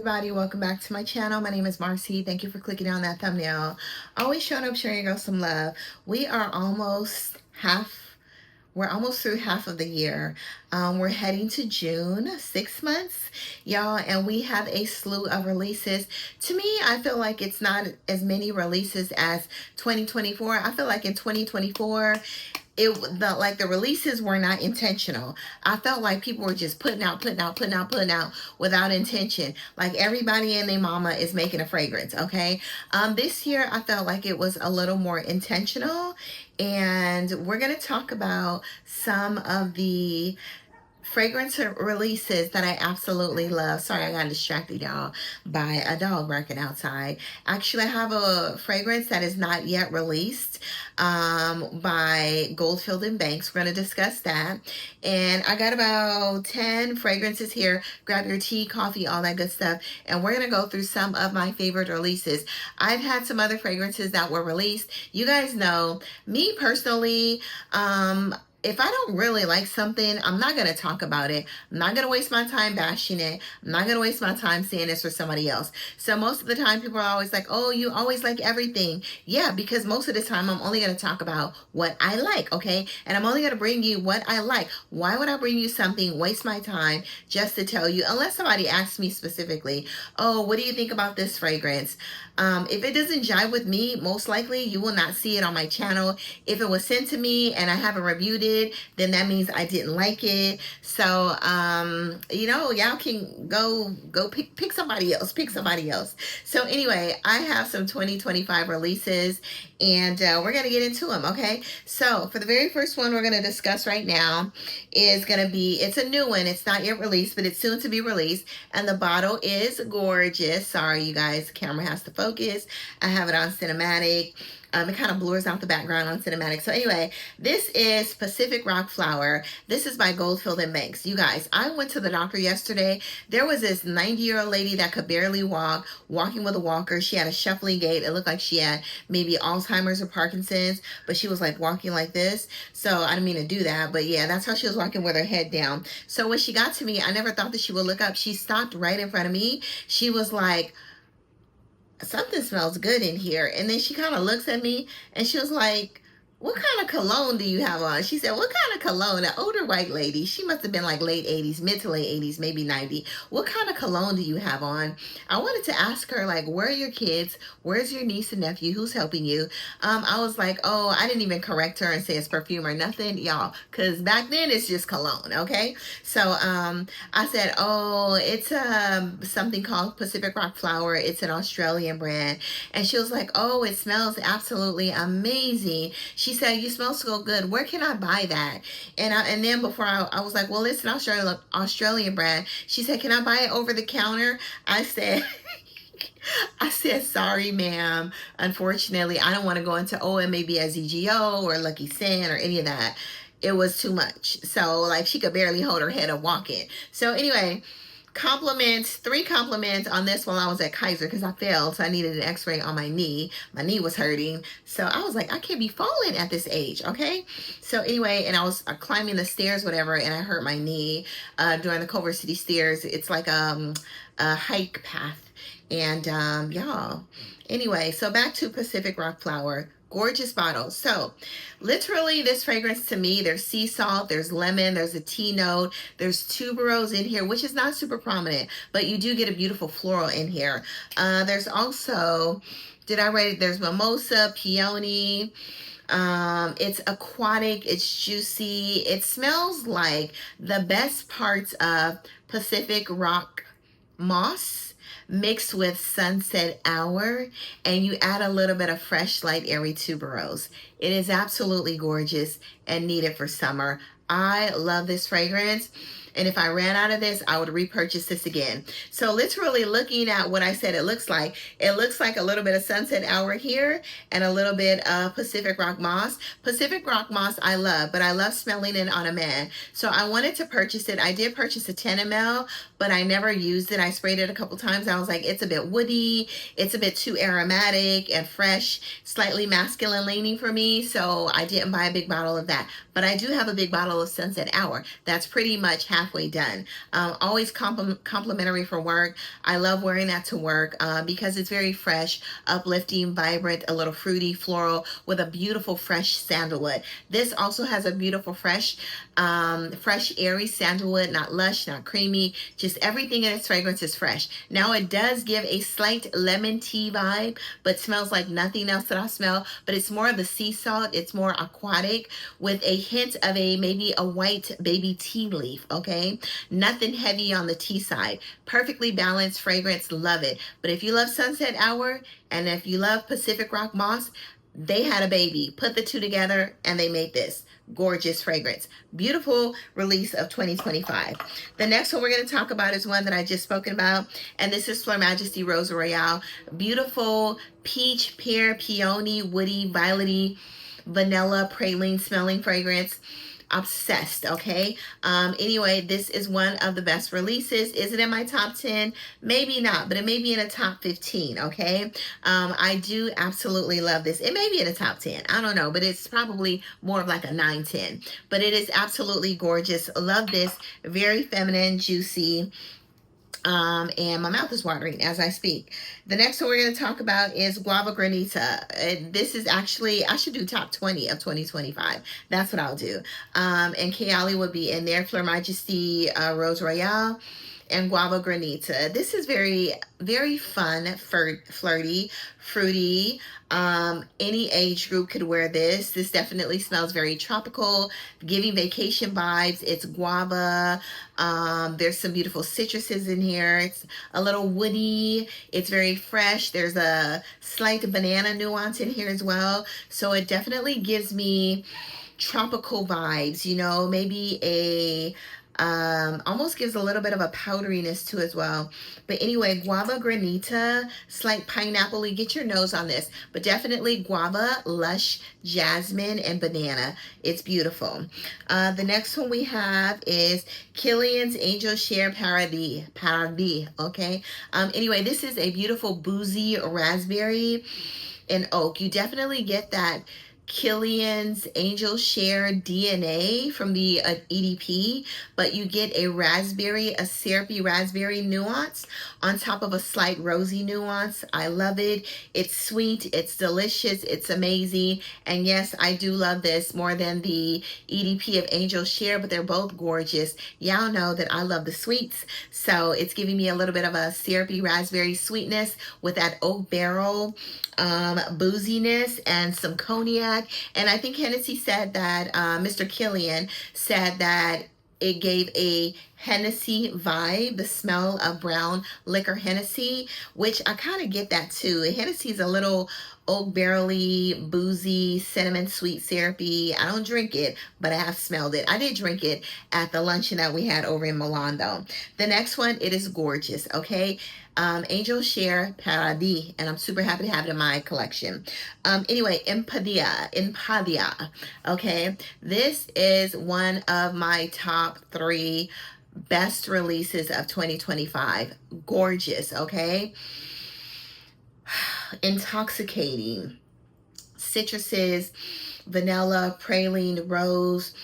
Everybody, welcome back to my channel. My name is Marcy. Thank you for clicking on that thumbnail. Always showing up, sharing your girl some love. We are we're almost through half of the year. We're heading to June, 6 months, y'all, and we have a slew of releases. To me, I feel like it's not as many releases as 2024. I feel like in 2024, the releases were not intentional. I felt like people were just putting out without intention. Like everybody and their mama is making a fragrance, okay? This year I felt like it was a little more intentional, and we're gonna talk about some of the fragrance releases that I absolutely love. Sorry, I got distracted, y'all, by a dog barking outside. Actually, I have a fragrance that is not yet released by Goldfield and Banks. We're going to discuss that. And I got about 10 fragrances here. Grab your tea, coffee, all that good stuff. And we're going to go through some of my favorite releases. I've had some other fragrances that were released. You guys know, me personally, if I don't really like something, I'm not going to talk about it. I'm not going to waste my time bashing it. I'm not going to waste my time saying this for somebody else. So most of the time people are always like, oh, you always like everything. Yeah, because most of the time I'm only going to talk about what I like, okay? And I'm only going to bring you what I like. Why would I bring you something, waste my time just to tell you, unless somebody asks me specifically, oh, what do you think about this fragrance? If it doesn't jive with me, most likely you will not see it on my channel. If it was sent to me and I haven't reviewed it, then that means I didn't like it. So, y'all can go pick somebody else, So anyway, I have some 2025 releases, and we're going to get into them, okay? So for the very first one we're going to discuss right now is going to be, it's a new one. It's not yet released, but it's soon to be released. And the bottle is gorgeous. Sorry, you guys, camera has to focus. I have it on cinematic. It kind of blurs out the background on cinematic. So anyway, this is Pacific Rock Flower. This is by Goldfield and Banks. You guys, I went to the doctor yesterday. There was this 90-year-old lady that could barely walk, walking with a walker. She had a shuffling gait. It looked like she had maybe Alzheimer's or Parkinson's, but she was like walking like this. So I didn't mean to do that, but yeah, that's how she was walking, with her head down. So when she got to me, I never thought that she would look up. She stopped right in front of me. She was like, something smells good in here. And then she kind of looks at me and she was like, what kind of cologne do you have on? She said, what kind of cologne? An older white lady. She must have been like late 80s, mid to late 80s, maybe 90. What kind of cologne do you have on? I wanted to ask her, like, where are your kids? Where's your niece and nephew? Who's helping you? I was like, oh, I didn't even correct her and say it's perfume or nothing, y'all, because back then it's just cologne, okay? So I said, oh, it's something called Pacific Rock Flower. It's an Australian brand. And she was like, oh, it smells absolutely amazing. She said, you smell so good. Where can I buy that? And then before I was like, well, it's an Australian brand. She said, can I buy it over the counter? I said, sorry, ma'am. Unfortunately, I don't want to go into, oh, it may be a ZGO or Lucky Scent or any of that. It was too much. So like she could barely hold her head up walking. So anyway, three compliments on this while I was at Kaiser, because I failed, so I needed an x-ray on my knee. My knee was hurting, so I was like, I can't be falling at this age, okay? So anyway, and I was climbing the stairs, whatever, and I hurt my knee during the Culver City stairs. It's like a hike path, and y'all, anyway, so back to Pacific Rock Flower. Gorgeous bottle. So literally this fragrance, to me, there's sea salt, there's lemon, there's a tea note, there's tuberose in here, which is not super prominent, but you do get a beautiful floral in here. There's also, did I write it? There's mimosa, peony. It's aquatic, it's juicy. It smells like the best parts of Pacific Rock moss mixed with sunset hour, and you add a little bit of fresh light airy tuberose. It is absolutely gorgeous and needed for summer. I love this fragrance, and if I ran out of this, I would repurchase this again. So literally looking at what I said it looks like a little bit of sunset hour here and a little bit of Pacific Rock moss. Pacific Rock moss I love, but I love smelling it on a man. So I wanted to purchase it. I did purchase a 10 ml, but I never used it. I sprayed it a couple times. I was like, it's a bit woody. It's a bit too aromatic and fresh, slightly masculine leaning for me. So I didn't buy a big bottle of that. But I do have a big bottle of Sunset Hour. That's pretty much halfway done. Always complimentary for work. I love wearing that to work because it's very fresh, uplifting, vibrant, a little fruity, floral with a beautiful fresh sandalwood. This also has a beautiful fresh, airy sandalwood, not lush, not creamy, just everything in its fragrance is fresh. Now it does give a slight lemon tea vibe, but smells like nothing else that I smell, but it's more of the sea salt. It's more aquatic with a hint of maybe a white baby tea leaf, okay? Nothing heavy on the tea side. Perfectly balanced fragrance, love it. But if you love Sunset Hour and if you love Pacific Rock Moss, they had a baby, put the two together, and they made this gorgeous fragrance. Beautiful release of 2025. The next one we're going to talk about is one that I just spoken about, and this is Fleur Majesty Rose Royale. Beautiful peach, pear, peony, woody, violety, vanilla, praline smelling fragrance. Obsessed, okay? Anyway, this is one of the best releases. Is it in my top 10? Maybe not, but it may be in a top 15, okay? I do absolutely love this. It may be in a top 10. I don't know, but it's probably more of like a 9, 10. But it is absolutely gorgeous. Love this. Very feminine, juicy. And my mouth is watering as I speak. The next one we're going to talk about is Guava Granita. This is actually, I should do top 20 of 2025. That's what I'll do. And Kayali will be in there. Fleur Majesty Rose Royale and Guava Granita. This is very, very fun, flirty, fruity. Any age group could wear this. This definitely smells very tropical, giving vacation vibes. It's guava. There's some beautiful citruses in here. It's a little woody. It's very fresh. There's a slight banana nuance in here as well. So it definitely gives me tropical vibes, you know, maybe a almost gives a little bit of a powderiness too as well. But anyway, Guava Granita, slight pineapple-y. Get your nose on this, but definitely guava, lush, jasmine, and banana. It's beautiful. The next one we have is Kilian's Angel Share Paradis, okay? Anyway, this is a beautiful boozy raspberry and oak. You definitely get that Kilian's Angel Share DNA from the EDP, but you get a raspberry, a syrupy raspberry nuance on top of a slight rosy nuance. I love it. It's sweet, it's delicious, it's amazing. And yes, I do love this more than the EDP of Angel Share, but they're both gorgeous. Y'all know that I love the sweets, so it's giving me a little bit of a syrupy raspberry sweetness with that oak barrel booziness and some cognac. And I think Hennessy said that, Mr. Kilian said that it gave a Hennessy vibe, the smell of brown liquor Hennessy, which I kind of get that too. Hennessy's a little oak barrel-y, boozy, cinnamon, sweet, syrupy. I don't drink it, but I have smelled it. I did drink it at the luncheon that we had over in Milan though. The next one, it is gorgeous, okay? Angel Share Paradis, and I'm super happy to have it in my collection. Anyway, Empadia, okay? This is one of my top 3 best releases of 2025. Gorgeous, okay? Intoxicating. Citruses, vanilla, praline, rose,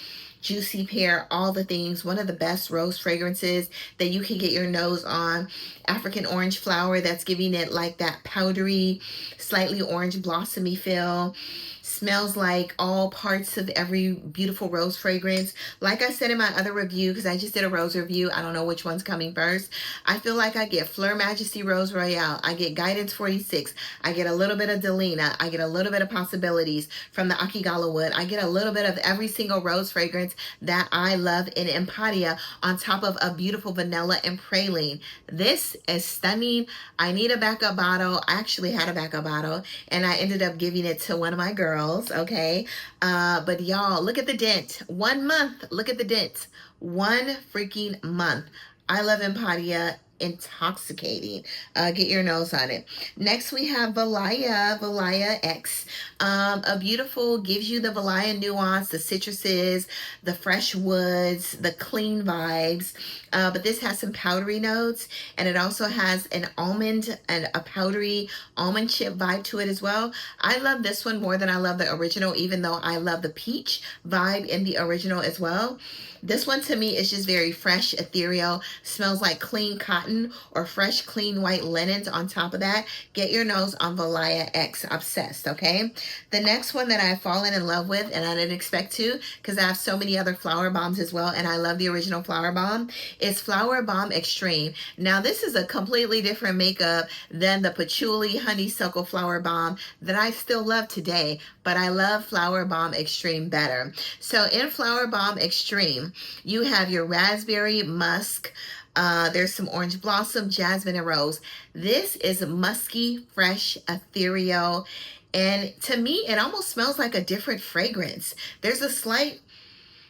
juicy pear, all the things. One of the best rose fragrances that you can get your nose on. African orange flower that's giving it like that powdery, slightly orange blossomy feel. Smells like all parts of every beautiful rose fragrance. Like I said in my other review, because I just did a rose review, I don't know which one's coming first. I feel like I get Fleur Majesty Rose Royale. I get Guidance 46. I get a little bit of Delina. I get a little bit of Possibilities from the Akigala Wood. I get a little bit of every single rose fragrance that I love in Empadia on top of a beautiful vanilla and praline. This is stunning. I need a backup bottle. I actually had a backup bottle and I ended up giving it to one of my girls. Okay, but y'all, look at the dent. 1 month. Look at the dent. 1 freaking month. I love Empadia. intoxicating. Get your nose on it. Next we have Valaya X. A beautiful, gives you the Valaya nuance, the citruses, the fresh woods, the clean vibes. But this has some powdery notes, and it also has an almond and a powdery almond chip vibe to it as well. I love this one more than I love the original, even though I love the peach vibe in the original as well. This one to me is just very fresh, ethereal, smells like clean cotton or fresh, clean white linens on top of that. Get your nose on Valaya X. Obsessed, okay? The next one that I've fallen in love with, and I didn't expect to because I have so many other flower bombs as well, and I love the original flower bomb, is Flower Bomb Extreme. Now, this is a completely different makeup than the patchouli honeysuckle flower bomb that I still love today, but I love Flower Bomb Extreme better. So in Flower Bomb Extreme, you have your raspberry, musk, there's some orange blossom, jasmine, and rose. This is musky, fresh, ethereal, and to me, it almost smells like a different fragrance. There's a slight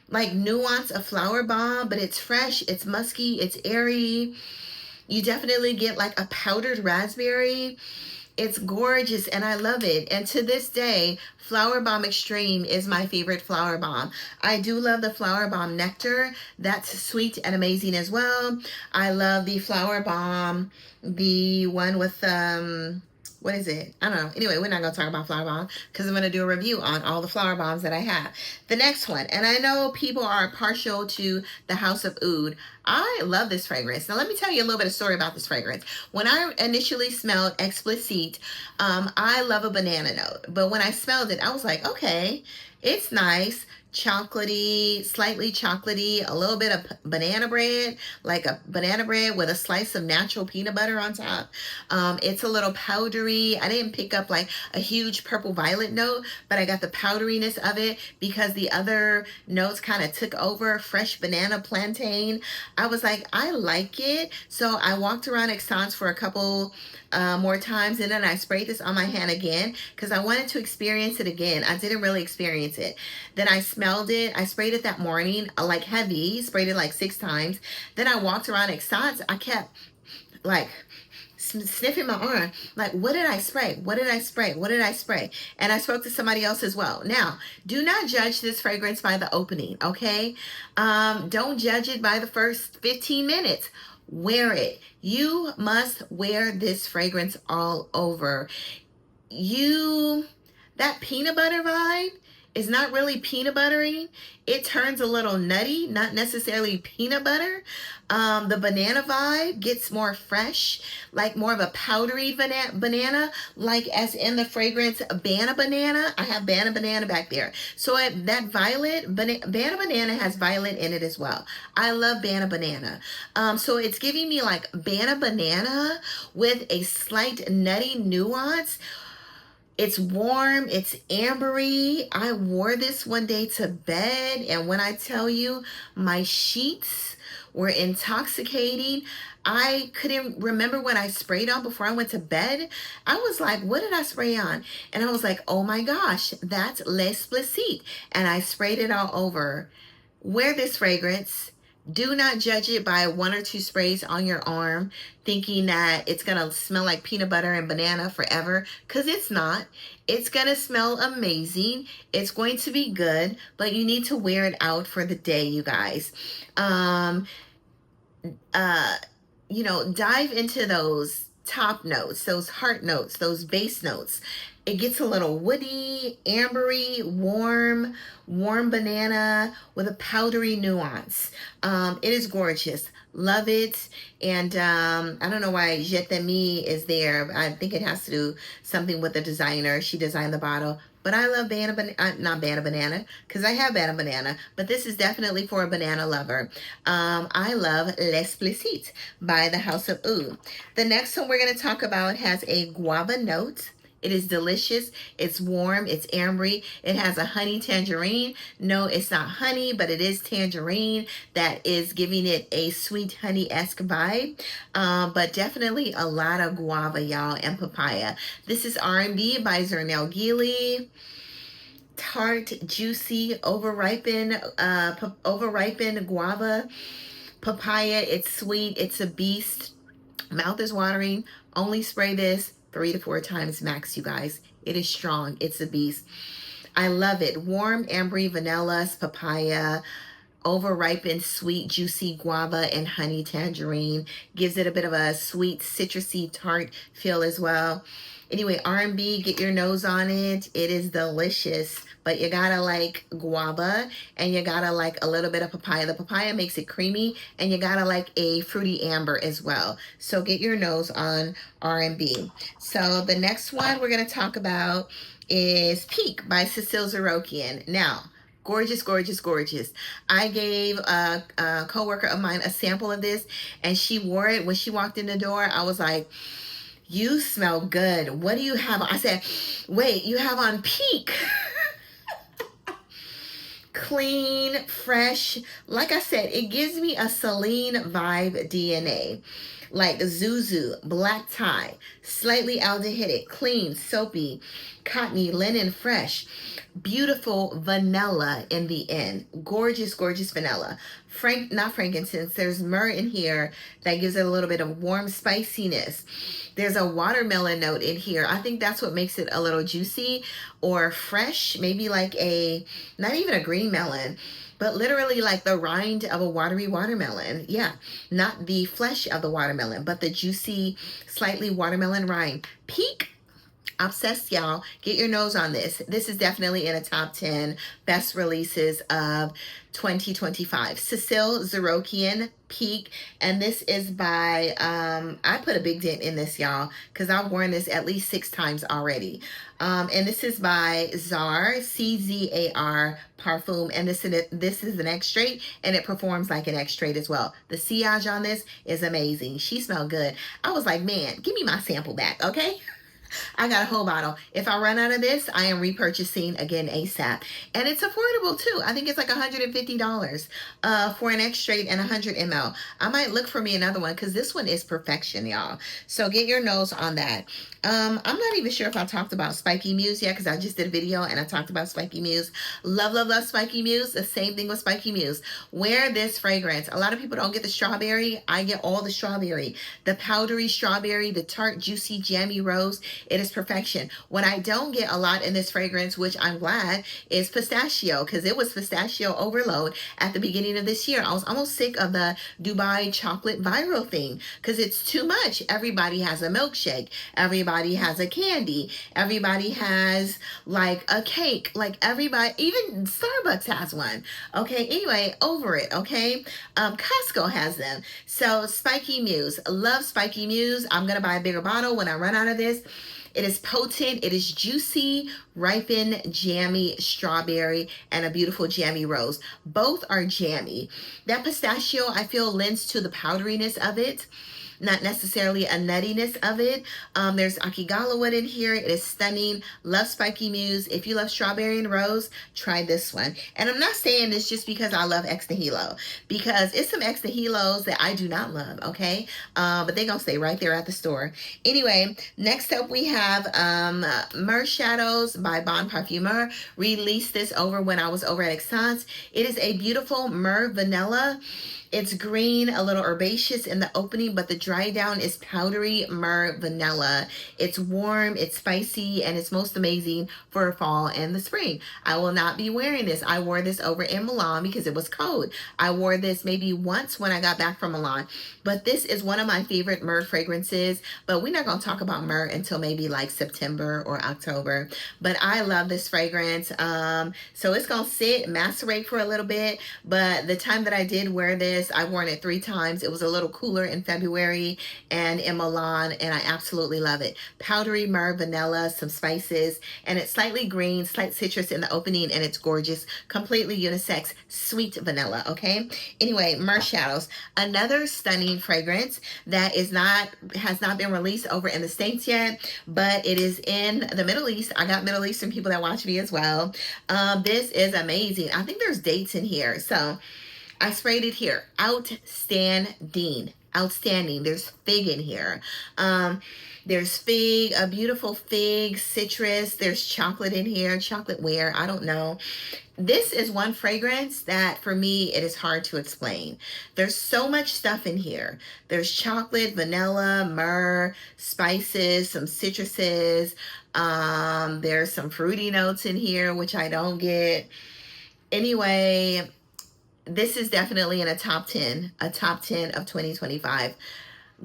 like nuance of flower bomb, but it's fresh, it's musky, it's airy. You definitely get like a powdered raspberry. It's gorgeous and I love it. And to this day, Flower Bomb Extreme is my favorite flower bomb. I do love the Flower Bomb Nectar. That's sweet and amazing as well. I love the Flower Bomb, the one with what is it? I don't know. Anyway, we're not going to talk about flower bomb because I'm going to do a review on all the flower bombs that I have. The next one, and I know people are partial to the House of Oud. I love this fragrance. Now, let me tell you a little bit of story about this fragrance. When I initially smelled Explicit, I love a banana note. But when I smelled it, I was like, okay, it's nice. Chocolatey, slightly chocolatey, a little bit of banana bread, like a banana bread with a slice of natural peanut butter on top. It's a little powdery. I didn't pick up like a huge purple violet note, but I got the powderiness of it because the other notes kind of took over. Fresh banana, plantain. I was like, I like it. So I walked around Extance for a couple more times, and then I sprayed this on my hand again because I wanted to experience it again. I didn't really experience it. Then I smelled it. I sprayed it that morning, like heavy, sprayed it like 6 times. Then I walked around Extance. I kept like sniffing my arm, like, what did I spray? What did I spray? What did I spray? And I spoke to somebody else as well. Now, do not judge this fragrance by the opening, okay? Don't judge it by the first 15 minutes. Wear it. You must wear this fragrance all over. That peanut butter vibe is not really peanut buttery. It turns a little nutty, not necessarily peanut butter. The banana vibe gets more fresh, like more of a powdery banana, like as in the fragrance Banana Banana. I have Banana Banana back there. So that violet, Banana Banana has violet in it as well. I love Banana Banana. So it's giving me like Banana Banana with a slight nutty nuance. It's warm, it's ambery. I wore this one day to bed, and when I tell you my sheets were intoxicating, I couldn't remember what I sprayed on before I went to bed. I was like, what did I spray on? And I was like, oh my gosh, that's L'Explicit. And I sprayed it all over. Wear this fragrance. Do not judge it by 1 or 2 sprays on your arm, thinking that it's going to smell like peanut butter and banana forever, because it's not. It's going to smell amazing. It's going to be good, but you need to wear it out for the day, you guys. Dive into those top notes, those heart notes, those base notes. It gets a little woody, ambery, warm banana with a powdery nuance. It is gorgeous. Love it. And I don't know why Jette Me is there. I think it has to do something with the designer. She designed the bottle. But I love not Banana Banana, because I have Banana Banana, but this is definitely for a banana lover. I love L'Explicit by the House of Oud. The next one we're going to talk about has a guava note. It is delicious. It's warm. It's ambery. It has a honey tangerine. No, it's not honey, but it is tangerine that is giving it a sweet honey-esque vibe. But definitely a lot of guava, y'all, and papaya. This is R&B by Zernel Geely. Tart, juicy, overripened guava. Papaya, it's sweet. It's a beast. Mouth is watering. Only spray this 3 to 4 times max, you guys. It is strong. It's a beast. I love it. Warm, ambery, vanilla, papaya, over ripened, sweet, juicy guava, and honey tangerine. Gives it a bit of a sweet, citrusy, tart feel as well. Anyway, R&B, get your nose on it. It is delicious, but you gotta like guava and you gotta like a little bit of papaya. The papaya makes it creamy, and you gotta like a fruity amber as well. So get your nose on R&B. So the next one we're gonna talk about is Peak by Cecile Zerokian. Now, gorgeous, gorgeous, gorgeous. I gave a coworker of mine a sample of this, and she wore it when she walked in the door. I was like, you smell good. What do you have? I said, wait, you have on Peak. Clean, fresh. Like I said, it gives me a Celine vibe DNA. Like Zuzu, black tie, slightly aldehydic, clean, soapy, cottony, linen, fresh. Beautiful vanilla in the end. Gorgeous, gorgeous vanilla. Not frankincense. There's myrrh in here that gives it a little bit of warm spiciness. There's a watermelon note in here. I think that's what makes it a little juicy or fresh. Maybe like not even a green melon, but literally like the rind of a watery watermelon. Yeah, not the flesh of the watermelon, but the juicy, slightly watermelon rind. Peak. Obsessed, y'all. Get your nose on this. This is definitely in a top 10 best releases of 2025. Cecile Zerokian, Peak. And this is by, I put a big dent in this, y'all, because I've worn this at least 6 times already. And this is by Czar, Czar Perfume. And this is an extrait, and it performs like an extrait as well. The sillage on this is amazing. She smelled good. I was like, man, give me my sample back, okay? I got a whole bottle. If I run out of this, I am repurchasing again ASAP. And it's affordable too. I think it's like $150 for an extrait and 100 ml. I might look for me another one because this one is perfection, y'all. So get your nose on that. I'm not even sure if I talked about Spiky Muse yet because I just did a video and I talked about Spiky Muse. Love, love, love Spiky Muse. The same thing with Spiky Muse. Wear this fragrance. A lot of people don't get the strawberry. I get all the strawberry. The powdery strawberry, the tart, juicy, jammy rose. It is perfection. What I don't get a lot in this fragrance, which I'm glad, is pistachio, because it was pistachio overload at the beginning of this year. I was almost sick of the Dubai chocolate viral thing because it's too much. Everybody has a milkshake. Everybody has a candy. Everybody has like a cake. Like everybody, even Starbucks has one. Okay, anyway, over it, okay? Costco has them. So Spiky Muse. Love Spiky Muse. I'm going to buy a bigger bottle when I run out of this. It is potent, it is juicy, ripened, jammy strawberry, and a beautiful jammy rose. Both are jammy. That pistachio, I feel, lends to the powderiness of it, not necessarily a nuttiness of it. There's Akigala wood in here. It is stunning. Love Spiky Muse. If you love strawberry and rose, try this one. And I'm not saying this just because I love Ex Nihilo, because it's some Ex Nihilos that I do not love, okay? But they're going to stay right there at the store. Anyway, next up we have Myrrh Shadows by Bon Parfumeur. Released this over when I was over at Exxon's. It is a beautiful myrrh vanilla. It's green, a little herbaceous in the opening, but the dry down is powdery myrrh vanilla. It's warm, it's spicy, and it's most amazing for fall and the spring. I will not be wearing this. I wore this over in Milan because it was cold. I wore this maybe once when I got back from Milan, but this is one of my favorite myrrh fragrances, but we're not going to talk about myrrh until maybe like September or October, but I love this fragrance. So it's going to sit, macerate for a little bit, but the time that I did wear this, I've worn it 3 times. It was a little cooler in February and in Milan, and I absolutely love it. Powdery myrrh, vanilla, some spices, and it's slightly green, slight citrus in the opening, and it's gorgeous. Completely unisex, sweet vanilla, okay? Anyway, Myrrh Shadows. Another stunning fragrance that has not been released over in the States yet, but it is in the Middle East. I got Middle Eastern people that watch me as well. This is amazing. I think there's dates in here, so I sprayed it here. Outstanding. outstanding. There's fig in here. There's fig, a beautiful fig, citrus. There's chocolate in here, chocolate ware, I don't know. This is one fragrance that for me, it is hard to explain. There's so much stuff in here. There's chocolate, vanilla, myrrh, spices, some citruses. There's some fruity notes in here, which I don't get. Anyway, this is definitely in a top 10, of 2025.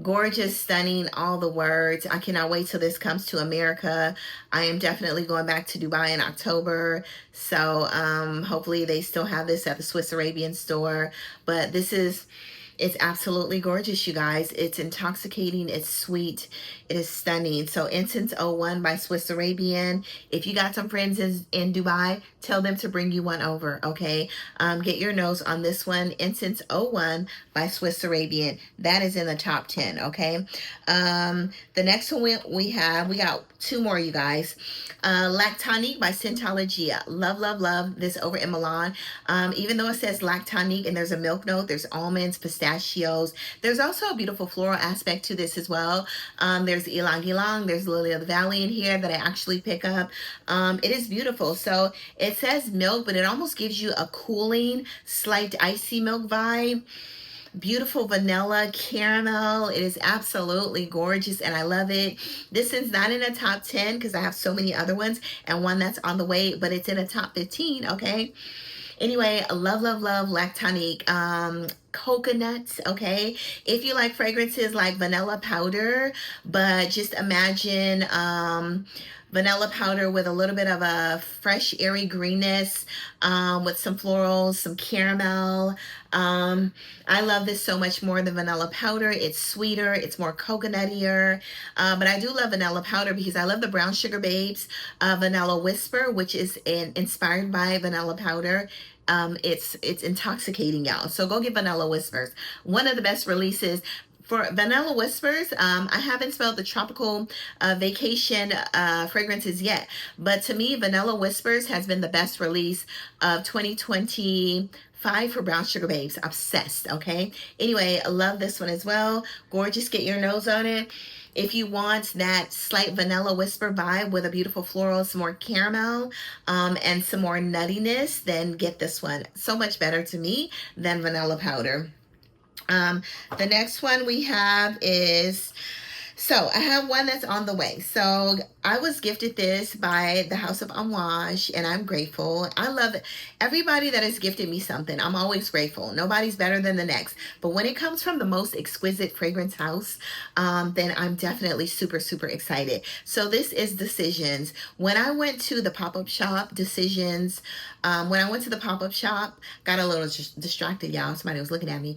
Gorgeous, stunning, all the words. I cannot wait till this comes to America. I am definitely going back to Dubai in October. So hopefully they still have this at the Swiss Arabian store. But it's absolutely gorgeous, you guys. It's intoxicating. It's sweet. It is stunning. So Incense 01 by Swiss Arabian. If you got some friends in Dubai, tell them to bring you one over, okay? Get your nose on this one. Incense 01 by Swiss Arabian. That is in the top 10, okay? The next one we got two more, you guys. Lactonique by Scentologia. Love, love, love this over in Milan. Even though it says lactonique and there's a milk note, there's almonds, pistachios. There's also a beautiful floral aspect to this as well. There's ylang ylang, there's lily of the valley in here that I actually pick up. It is beautiful. So it says milk, but it almost gives you a cooling, slight icy milk vibe. Beautiful vanilla caramel. It is absolutely gorgeous and I love it. This is not in a top 10 because I have so many other ones and one that's on the way, but it's in a top 15, okay? Anyway, love, love, love Lactonique. Coconuts, okay? If you like fragrances like vanilla powder, but just imagine vanilla powder with a little bit of a fresh, airy greenness, with some florals, some caramel. I love this so much more than vanilla powder. It's sweeter, it's more coconuttier, but I do love vanilla powder because I love the Brown Sugar Babes Vanilla Whisper, which is inspired by vanilla powder. It's intoxicating, y'all. So go get Vanilla Whispers. One of the best releases. For Vanilla Whispers, I haven't smelled the tropical vacation fragrances yet, but to me, Vanilla Whispers has been the best release of 2025 for Brown Sugar Babes. Obsessed, okay? Anyway, I love this one as well. Gorgeous, get your nose on it. If you want that slight vanilla whisper vibe with a beautiful floral, some more caramel, and some more nuttiness, then get this one. So much better to me than vanilla powder. The next one we have is, so I have one that's on the way. So I was gifted this by the House of Amouage, and I'm grateful. I love it. Everybody that has gifted me something, I'm always grateful. Nobody's better than the next. But when it comes from the most exquisite fragrance house, then I'm definitely super, super excited. So this is Decisions. When I went to the pop-up shop, Decisions, when I went to the pop-up shop, got a little distracted, y'all. Somebody was looking at me.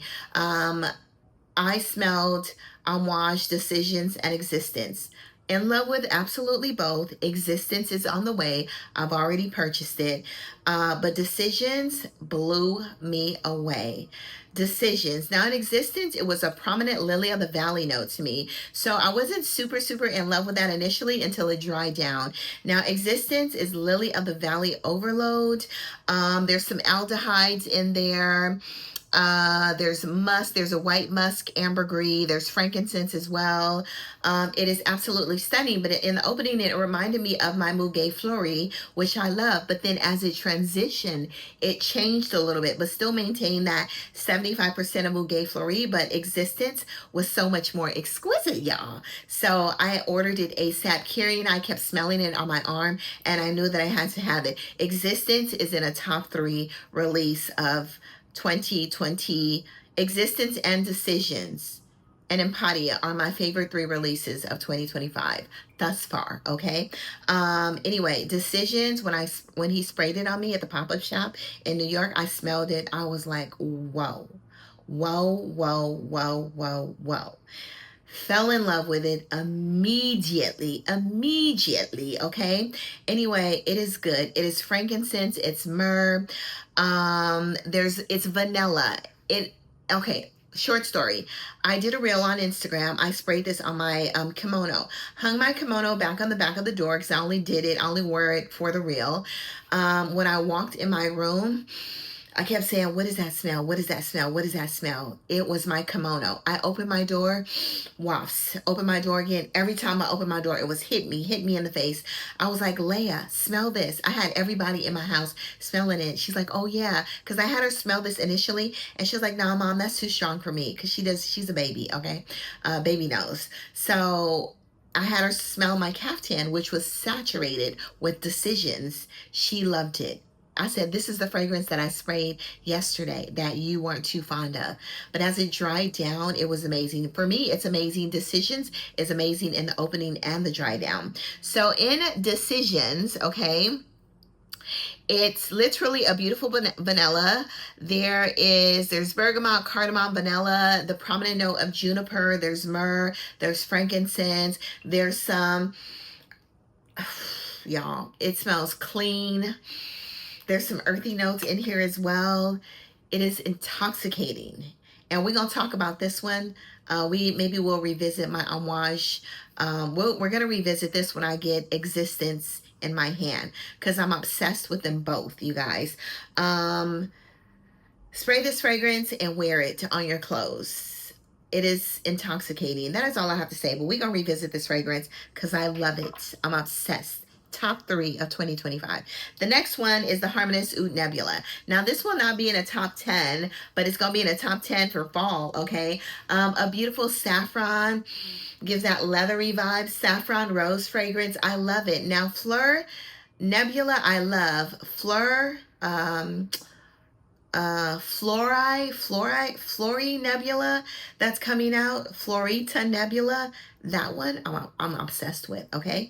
I smelled Amouage, Decisions, and Existence. In love with absolutely both. Existence is on the way. I've already purchased it. But Decisions blew me away. Decisions. Now in Existence, it was a prominent lily of the valley note to me. So I wasn't super, super in love with that initially until it dried down. Now Existence is lily of the valley overload. There's some aldehydes in there. There's musk, there's a white musk, ambergris, there's frankincense as well. It is absolutely stunning, but in the opening, it reminded me of my Muguet Fleury, which I love, but then as it transitioned, it changed a little bit, but still maintained that 75% of Muguet Fleury, but Existence was so much more exquisite, y'all. So I ordered it ASAP. Carrie and I kept smelling it on my arm, and I knew that I had to have it. Existence is in a top 3 release of 2020. Existence and Decisions and Empatia are my favorite 3 releases of 2025 thus far, okay? Anyway, Decisions, when he sprayed it on me at the pop-up shop in New York, I smelled it. I was like, whoa, whoa, whoa, whoa, whoa, whoa. Fell in love with it immediately, okay? Anyway, it is good. It is frankincense, it's myrrh, it's vanilla. Okay, short story. I did a reel on Instagram. I sprayed this on my kimono. Hung my kimono back on the back of the door because I only wore it for the reel. When I walked in my room, I kept saying, what is that smell? What is that smell? What is that smell? It was my kimono. I opened my door, wafts. Open my door again. Every time I opened my door, it was hit me in the face. I was like, Leia, smell this. I had everybody in my house smelling it. She's like, oh yeah. Because I had her smell this initially. And she was like, no, Mom, that's too strong for me. Because she's a baby, okay? Baby nose. So I had her smell my caftan, which was saturated with decisions. She loved it. I said, this is the fragrance that I sprayed yesterday that you weren't too fond of. But as it dried down, it was amazing. For me, it's amazing. Decisions is amazing in the opening and the dry down. So in Decisions, okay, it's literally a beautiful vanilla. There's bergamot, cardamom, vanilla, the prominent note of juniper, there's myrrh, there's frankincense, there's some, y'all, it smells clean. There's some earthy notes in here as well. It is intoxicating. And we're going to talk about this one. Maybe we'll revisit my Amouage. We're going to revisit this when I get Existence in my hand, because I'm obsessed with them both, you guys. Spray this fragrance and wear it on your clothes. It is intoxicating. That is all I have to say. But we're going to revisit this fragrance because I love it. I'm obsessed. Top 3 of 2025. The next one is the Harmonious Oud Nebula. Now, this will not be in a top 10, but it's going to be in a top 10 for fall, okay? A beautiful saffron, gives that leathery vibe. Saffron rose fragrance. I love it. Now, Fleur Nebula, I love. Fleur, Flori Nebula that's coming out. Florita Nebula. That one I'm obsessed with, okay?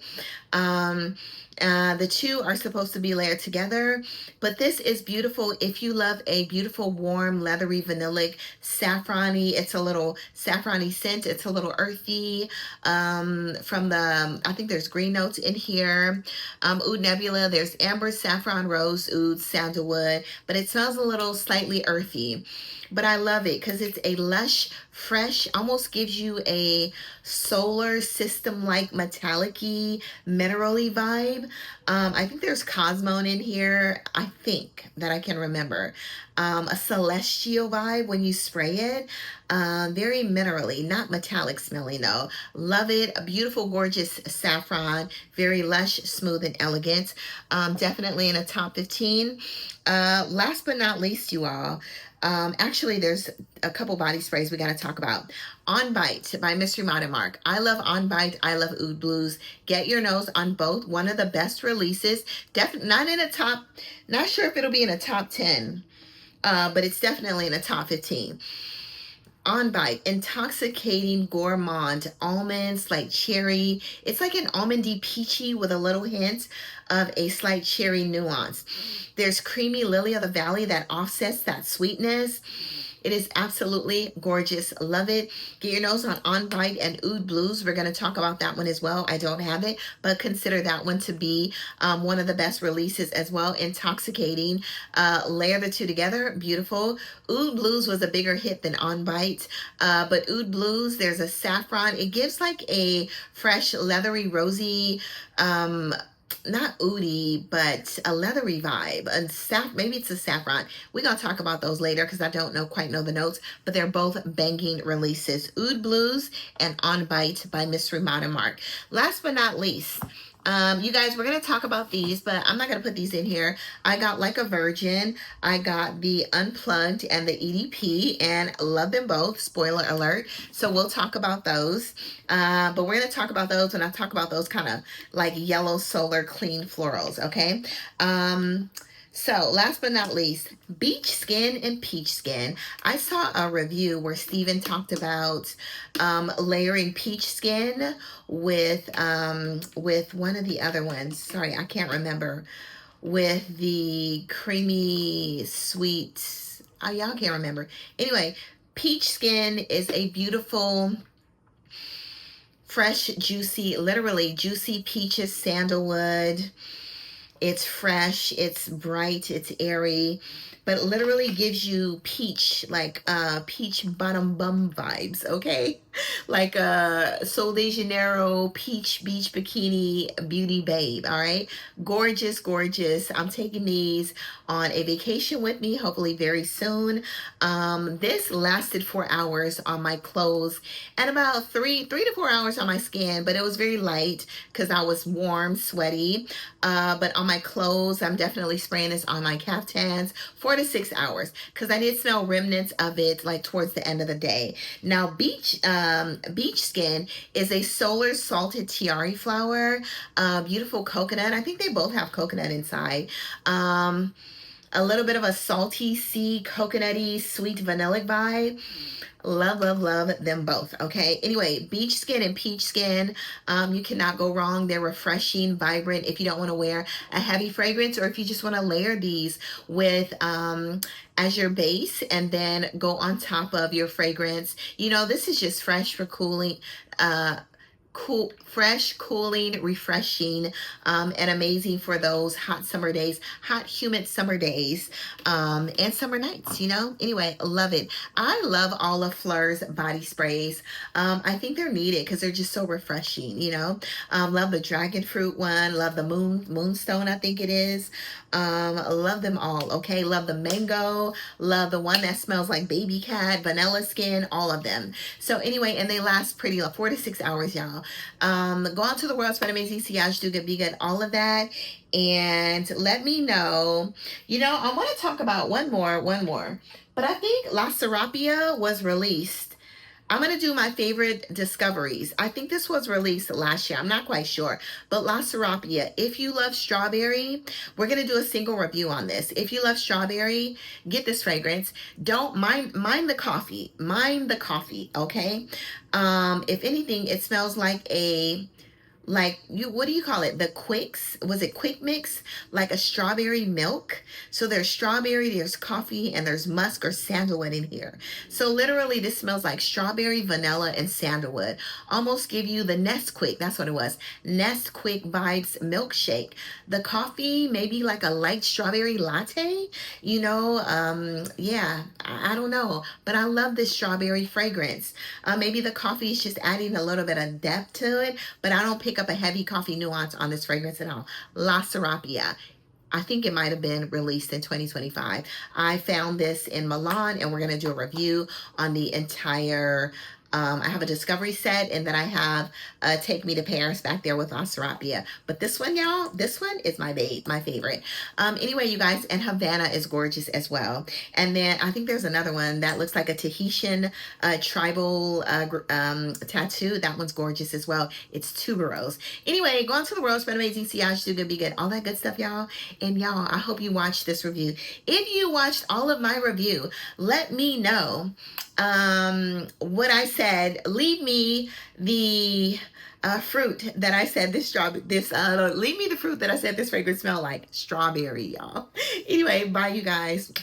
The two are supposed to be layered together, but this is beautiful if you love a beautiful, warm, leathery, vanillic, saffrony. It's a little saffrony scent. It's a little earthy. I think there's green notes in here. Oud Nebula, there's amber, saffron, rose, oud, sandalwood, but it smells a little slightly earthy. But I love it because it's a lush, fresh, almost gives you a solar system-like metallic-y, mineral-y vibe. I think there's Cosmone in here. I think that I can remember. A celestial vibe when you spray it. Very minerally, not metallic smelling though. Love it. A beautiful, gorgeous saffron. Very lush, smooth, and elegant. Definitely in a top 15. Last but not least, you all. Actually, there's a couple body sprays we got to talk about. On Bite by Mystery Modern Mark. I love On Bite. I love Oud Blues. Get your nose on both. One of the best releases. Definitely not in a top, not sure if it'll be in a top 10, but it's definitely in a top 15. On Bite, intoxicating gourmand, almonds, like cherry. It's like an almondy peachy with a little hint of a slight cherry nuance. There's creamy lily of the valley that offsets that sweetness. It is absolutely gorgeous. Love it. Get your nose on Bite and Oud Blues. We're going to talk about that one as well. I don't have it, but consider that one to be one of the best releases as well. Intoxicating. Layer the two together. Beautiful. Oud Blues was a bigger hit than On Bite, but Oud Blues, there's a saffron. It gives like a fresh, leathery, rosy, not oudy, but a leathery vibe. And maybe it's a saffron. We're going to talk about those later because I don't quite know the notes, but they're both banging releases. Oud Blues and On Bite by Mystery Modern Mark. Last but not least, you guys, we're going to talk about these, but I'm not going to put these in here. I got Like a Virgin. I got the Unplugged and the EDP, and love them both. Spoiler alert. So we'll talk about those. But we're going to talk about those when I talk about those kind of like yellow solar clean florals, okay? So last but not least, Beach Skin and Peach Skin. I saw a review where Steven talked about layering peach skin with one of the other ones. Sorry, I can't remember. With the creamy, sweet, y'all can't remember. Anyway, peach skin is a beautiful, fresh, juicy, literally juicy peaches, sandalwood. It's fresh, it's bright, it's airy, but it literally gives you peach, like peach bottom bum vibes, okay? like a Sol de Janeiro peach beach bikini beauty babe. All right, gorgeous, gorgeous. I'm taking these on a vacation with me, hopefully very soon. This lasted 4 hours on my clothes and about three to 4 hours on my skin, but it was very light because I was warm, sweaty. But on my clothes, I'm definitely spraying this on my caftans, 4 to 6 hours, because I did smell remnants of it like towards the end of the day. Now, beach skin is a solar salted tiare flower, beautiful coconut. I think they both have coconut inside. A little bit of a salty sea, coconutty, sweet vanillic vibe. Love, love, love them both. Okay. Anyway, beach skin and peach skin, you cannot go wrong. They're refreshing, vibrant. If you don't want to wear a heavy fragrance, or if you just want to layer these with as your base and then go on top of your fragrance. You know, this is just fresh for cooling. Fresh, cooling, refreshing, and amazing for those hot summer days, hot, humid summer days, and summer nights, you know? Anyway, love it. I love all of Fleur's body sprays. I think they're needed because they're just so refreshing, you know? Love the dragon fruit one, love the moonstone, I think it is. Love them all, okay? Love the mango, love the one that smells like baby cat, vanilla skin, all of them. So anyway, and they last pretty like 4 to 6 hours, y'all. Go out to the world, spend amazing, Siage, do good, be good, all of that. And let me know, you know, I want to talk about one more, but I think La Serapia was released. I'm going to do my favorite discoveries. I think this was released last year. I'm not quite sure. But La Serapia, if you love strawberry, we're going to do a single review on this. If you love strawberry, get this fragrance. Don't mind the coffee. Mind the coffee, okay? If anything, it smells like what do you call it? The Quicks, was it Quick Mix? Like a strawberry milk. So there's strawberry, there's coffee, and there's musk or sandalwood in here. So literally this smells like strawberry, vanilla, and sandalwood. Almost give you the Nesquik, that's what it was. Nesquik vibes milkshake. The coffee, maybe like a light strawberry latte, you know, yeah, I don't know. But I love this strawberry fragrance. Maybe the coffee is just adding a little bit of depth to it, but I don't pick up a heavy coffee nuance on this fragrance at all. La Serapia. I think it might have been released in 2025. I found this in Milan, and we're going to do a review on the entire I have a discovery set, and then I have Take Me to Paris back there with La Serapia. But this one, y'all, this one is my babe, my favorite. Anyway, you guys, and Havana is gorgeous as well. And then I think there's another one that looks like a Tahitian tribal tattoo. That one's gorgeous as well. It's tuberose. Anyway, go on to the world, spend amazing, Siage, do good, be good, all that good stuff, y'all. And y'all, I hope you watched this review. If you watched all of my review, let me know what I said. Leave me the fruit that I said leave me the fruit that I said this fragrance smell like. Strawberry, y'all. Anyway, bye, you guys.